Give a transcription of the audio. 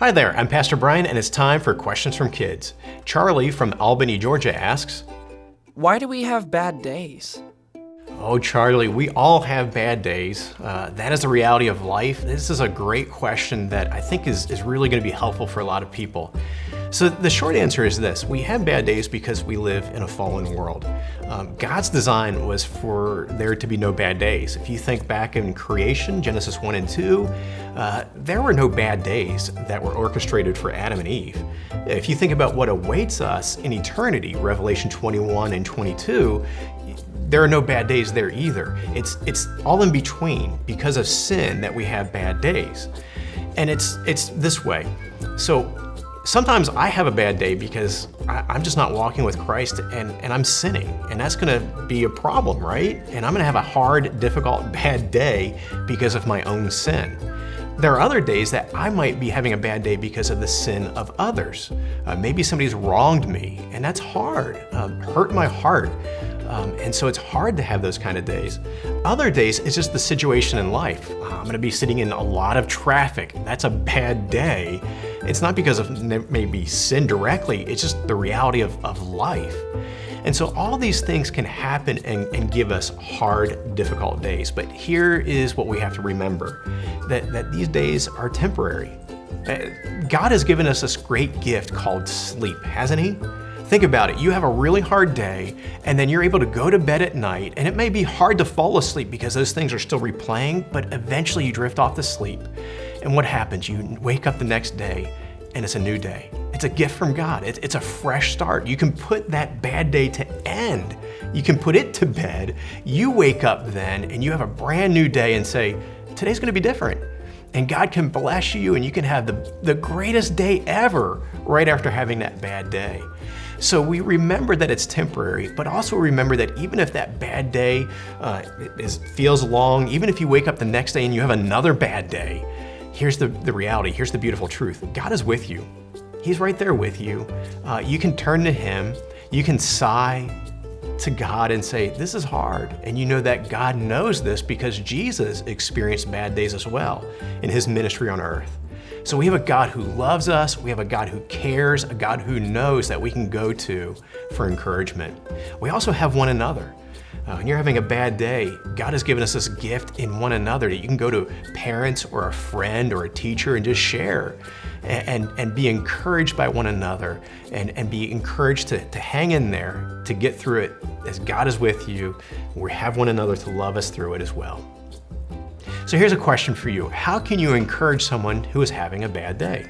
Hi there, I'm Pastor Brian, and it's time for Questions from Kids. Charlie from Albany, Georgia asks, Why do we have bad days? Oh, Charlie, we all have bad days. That is the reality of life. This is a great question that I think is really going to be helpful for a lot of people. So the short answer is this: we have bad days because we live in a fallen world. God's design was for there to be no bad days. If you think back in creation, Genesis 1 and 2, there were no bad days that were orchestrated for Adam and Eve. If you think about what awaits us in eternity, Revelation 21 and 22, there are no bad days there either. It's all in between because of sin that we have bad days. And it's this way. So sometimes I have a bad day because I'm just not walking with Christ and I'm sinning. And that's gonna be a problem, right? And I'm gonna have a hard, difficult, bad day because of my own sin. There are other days that I might be having a bad day because of the sin of others. Maybe somebody's wronged me, and that's hard, hurt my heart. And so it's hard to have those kind of days. Other days, it's just the situation in life. I'm gonna be sitting in a lot of traffic. That's a bad day. It's not because of maybe sin directly, it's just the reality of life. And so all these things can happen and give us hard, difficult days. But here is what we have to remember, that these days are temporary. God has given us this great gift called sleep, hasn't He? Think about it. You have a really hard day, and then you're able to go to bed at night, and it may be hard to fall asleep because those things are still replaying, but eventually you drift off to sleep. And what happens? You wake up the next day, and it's a new day. It's a gift from God. It's a fresh start. You can put that bad day to end. You can put it to bed. You wake up then, and you have a brand new day and say, today's gonna be different. And God can bless you, and you can have the greatest day ever right after having that bad day. So we remember that it's temporary, but also remember that even if that bad day feels long, even if you wake up the next day and you have another bad day, here's the reality, here's the beautiful truth. God is with you. He's right there with you. You can turn to Him, you can sigh to God and say, this is hard. And you know that God knows this because Jesus experienced bad days as well in His ministry on earth. So we have a God who loves us, we have a God who cares, a God who knows that we can go to for encouragement. We also have one another. When you're having a bad day, God has given us this gift in one another that you can go to parents or a friend or a teacher and just share and be encouraged by one another and be encouraged to hang in there, to get through it as God is with you. We have one another to love us through it as well. So here's a question for you. How can you encourage someone who is having a bad day?